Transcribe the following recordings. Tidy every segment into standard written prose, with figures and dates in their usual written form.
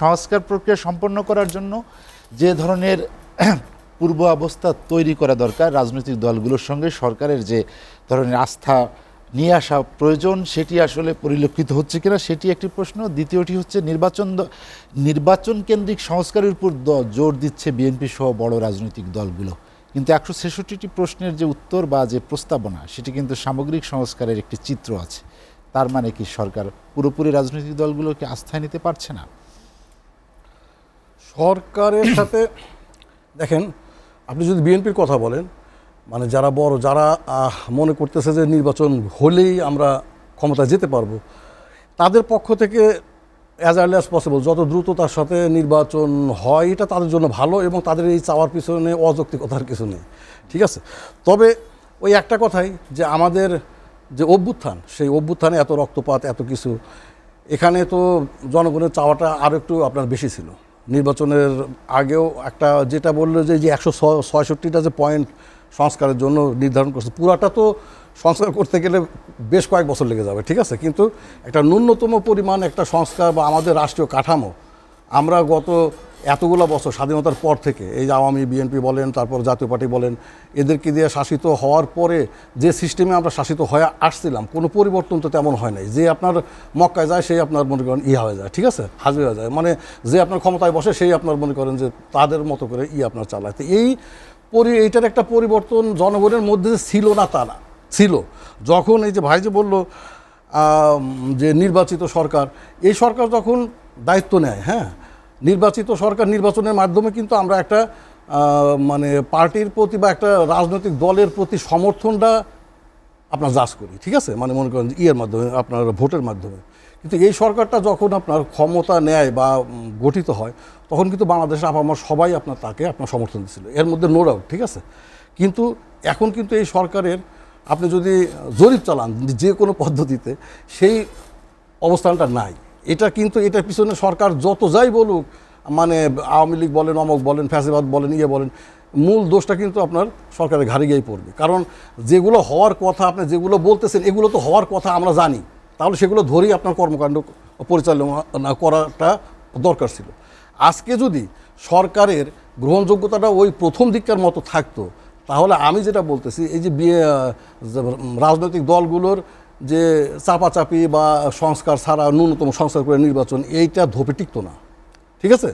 সংস্কার প্রক্রিয়া সম্পন্ন করার জন্য যে ধরনের পূর্ব অবস্থা তৈরি করা দরকার, রাজনৈতিক দলগুলোর সঙ্গে সরকারের যে ধরনের আস্থা নিয়ে আসা প্রয়োজন, সেটি আসলে পরিলক্ষিত হচ্ছে কিনা সেটি একটি প্রশ্ন। দ্বিতীয়টি হচ্ছে নির্বাচন কেন্দ্রিক সংস্কারের উপর জোর দিচ্ছে বিএনপি সহ বড় রাজনৈতিক দলগুলো, কিন্তু 166টি প্রশ্নের যে উত্তর বা যে প্রস্তাবনা, সেটি কিন্তু সামগ্রিক সংস্কারের একটি চিত্র আছে। তার মানে কি সরকার পুরোপুরি রাজনৈতিক দলগুলোকে আস্থায় নিতে পারছে না? সরকারের সাথে দেখেন, আপনি যদি বিএনপির কথা বলেন, মানে যারা বড়, যারা মনে করতেছে যে নির্বাচন হলেই আমরা ক্ষমতায় যেতে পারবো, তাদের পক্ষ থেকে অ্যাজ আর্লি অ্যাজ পসিবল যত দ্রুততার সাথে নির্বাচন হয়, এটা তাদের জন্য ভালো, এবং তাদের এই চাওয়ার পিছনে অযৌক্তিকতার কিছু নেই, ঠিক আছে। তবে ওই একটা কথাই যে আমাদের যে অভ্যুত্থান, সেই অভ্যুত্থানে এত রক্তপাত, এত কিছু, এখানে তো জনগণের চাওয়াটা আরও একটু আপনার বেশি ছিল। নির্বাচনের আগেও একটা যেটা বললো যে 166টা যে পয়েন্ট সংস্কারের জন্য নির্ধারণ করছে, পুরাটা তো সংস্কার করতে গেলে বেশ কয়েক বছর লেগে যাবে, ঠিক আছে। কিন্তু একটা ন্যূনতম পরিমাণ একটা সংস্কার বা আমাদের রাষ্ট্রীয় কাঠামো, আমরা গত এতগুলো বছর স্বাধীনতার পর থেকে এই যে আওয়ামী, বিএনপি বলেন, তারপর জাতীয় পার্টি বলেন, এদেরকে দিয়ে শাসিত হওয়ার পরে যে সিস্টেমে আমরা শাসিত হয়ে আসছিলাম, কোনো পরিবর্তন তো তেমন হয় নাই। যে আপনার মক্কায় যায় সেই আপনার মনে করেন হয়ে যায়, ঠিক আছে, হাজির হয়ে যায়, মানে যে আপনার ক্ষমতায় বসে সেই আপনার মনে করেন যে তাদের মতো করে আপনার চালায়। তো এইটার একটা পরিবর্তন জনগণের মধ্যে ছিল না, তা না, ছিল। যখন এই যে ভাই যে বললো যে নির্বাচিত সরকার, এই সরকার যখন দায়িত্ব নেয়, হ্যাঁ, নির্বাচিত সরকার, নির্বাচনের মাধ্যমে কিন্তু আমরা একটা মানে পার্টির প্রতি বা একটা রাজনৈতিক দলের প্রতি সমর্থনটা আপনার জাজ করি, ঠিক আছে, মানে মনে করেন মাধ্যমে, আপনার ভোটের মাধ্যমে। কিন্তু এই সরকারটা যখন আপনার ক্ষমতা নেয় বা গঠিত হয়, তখন কিন্তু বাংলাদেশের আপামর সবাই তাকে আপনার সমর্থন দিচ্ছিল, এর মধ্যে নো ডাউট, ঠিক আছে। কিন্তু এখন কিন্তু এই সরকারের আপনি যদি জরিপ চালান যে কোনো পদ্ধতিতে, সেই অবস্থানটা নাই। এটা কিন্তু এটার পিছনে সরকার যত যাই বলুক, মানে আওয়ামী লীগ বলেন, অমক বলেন, ফ্যাসিবাদ বলেন, বলেন, মূল দোষটা কিন্তু আপনার সরকারের ঘাড়ে গিয়েই পড়বে। কারণ যেগুলো হওয়ার কথা, আপনি যেগুলো বলতেছেন, এগুলো তো হওয়ার কথা আমরা জানি, তাহলে সেগুলো ধরেই আপনার কর্মকাণ্ড পরিচালনা করাটা দরকার ছিল। আজকে যদি সরকারের গ্রহণযোগ্যতাটা ওই প্রথম দিককার মতো থাকতো, তাহলে আমি যেটা বলতেছি, এই যে রাজনৈতিক দলগুলোর যে চাপাচাপি বা সংস্কার ছাড়া ন্যূনতম সংস্কার করে নির্বাচন, এইটা ধোপে টিকতো না, ঠিক আছে।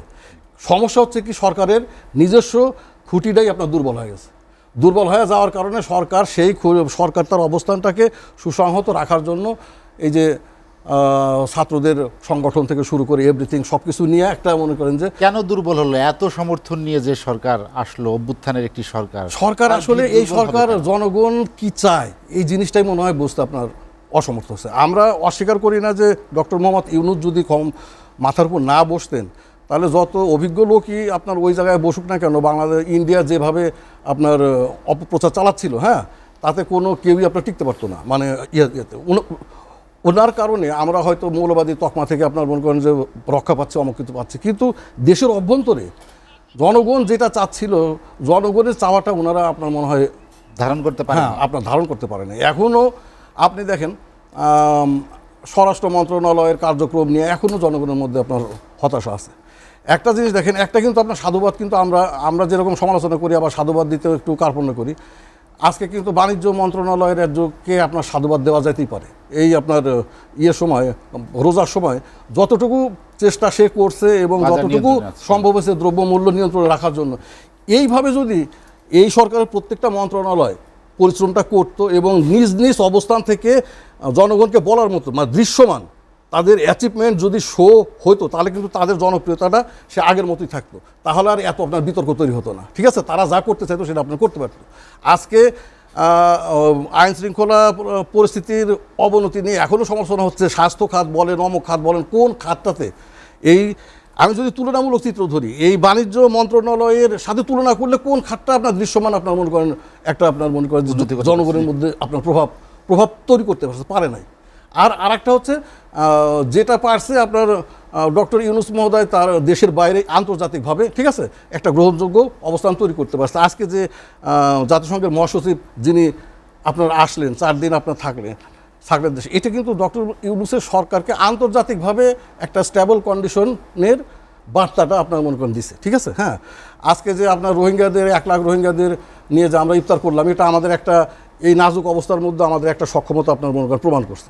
সমস্যা হচ্ছে কি, সরকারের নিজস্ব খুঁটিটাই আপনার দুর্বল হয়ে গেছে। দুর্বল হয়ে যাওয়ার কারণে সরকার তার অবস্থানটাকে সুসংহত রাখার জন্য এই যে ছাত্রদের সংগঠন থেকে শুরু করে এভরিথিং সব কিছু নিয়ে একটা মনে করেন যে কেন দুর্বল হলো? এত সমর্থন নিয়ে যে সরকার আসলো, অভ্যুত্থানের একটি সরকার আসলে এই সরকার জনগণ কি চায় এই জিনিসটাই মনে হয় বুঝতে আপনার অসমর্থ হচ্ছে। আমরা অস্বীকার করি না যে ডক্টর মোহাম্মদ ইউনূস যদি মাথার উপর না বসতেন, তাহলে যত অভিজ্ঞ লোকই আপনার ওই জায়গায় বসুক না কেন, বাংলাদেশ, ইন্ডিয়া যেভাবে আপনার অপপ্রচার চালাচ্ছিল, হ্যাঁ, তাতে কোনো কেউই আপনার টিকতে পারতো না। মানে ওনার কারণে আমরা হয়তো মৌলবাদী তকমা থেকে আপনার মনে করেন যে রক্ষা পাচ্ছে, অমুক কিছু পাচ্ছে, কিন্তু দেশের অভ্যন্তরে জনগণ যেটা চাচ্ছিল, জনগণের চাওয়াটা ওনারা আপনার মনে হয় ধারণ করতে পারে, আপনার ধারণ করতে পারে না। এখনও আপনি দেখেন স্বরাষ্ট্র মন্ত্রণালয়ের কার্যক্রম নিয়ে এখনও জনগণের মধ্যে আপনার হতাশা আছে। একটা জিনিস দেখেন, একটা কিন্তু আপনার সাধুবাদ, কিন্তু আমরা যেরকম সমালোচনা করি, আবার সাধুবাদ দিতেও একটু কার্পণ্য করি। আজকে কিন্তু বাণিজ্য মন্ত্রণালয়ের একজনকে আপনার সাধুবাদ দেওয়া যেতেই পারে। এই আপনার সময়, রোজার সময় যতটুকু চেষ্টা সে করছে এবং যতটুকু সম্ভব হয়েছে দ্রব্যমূল্য নিয়ন্ত্রণে রাখার জন্য, এইভাবে যদি এই সরকারের প্রত্যেকটা মন্ত্রণালয় পরিশ্রমটা করতো এবং নিজ নিজ অবস্থান থেকে জনগণকে বলার মতো, মানে দৃশ্যমান তাদের অ্যাচিভমেন্ট যদি শো হতো, তাহলে কিন্তু তাদের জনপ্রিয়তাটা সে আগের মতোই থাকতো, তাহলে আর এত আপনার বিতর্ক তৈরি হতো না, ঠিক আছে। তারা যা করতে চাইতো সেটা আপনার করতে পারতো। আজকে আইন শৃঙ্খলা পরিস্থিতির অবনতি নিয়ে এখনও সমালোচনা হচ্ছে, স্বাস্থ্য খাত বলেন, অমুক খাত বলেন, কোন খাতটাতে আমি যদি তুলনামূলক চিত্র ধরি, এই বাণিজ্য মন্ত্রণালয়ের সাথে তুলনা করলে কোন খাতটা আপনার দৃশ্যমান আপনার মনে করেন একটা আপনার মনে করেন জনগণের মধ্যে আপনার প্রভাব তৈরি করতে পারে নাই। আর একটা হচ্ছে যেটা পারছে আপনার ডক্টর ইউনূস মহোদয় তার দেশের বাইরে আন্তর্জাতিকভাবে, ঠিক আছে, একটা গ্রহণযোগ্য অবস্থান তৈরি করতে পারছে। আজকে যে জাতিসংঘের মহাসচিব যিনি আপনার আসলেন, 4 দিন আপনার থাকলেন দেশে, এটা কিন্তু ডক্টর ইউনূসের সরকারকে আন্তর্জাতিকভাবে একটা স্ট্যাবল কন্ডিশনের বার্তাটা আপনার মনে করেন দিছে, ঠিক আছে। হ্যাঁ, আজকে যে আপনার রোহিঙ্গাদের 1 লাখ রোহিঙ্গাদের নিয়ে যে আমরা ইফতার করলাম, এটা আমাদের একটা এই নাজুক অবস্থার মধ্যে আমাদের একটা সক্ষমতা আপনার মনে করেন প্রমাণ করছে।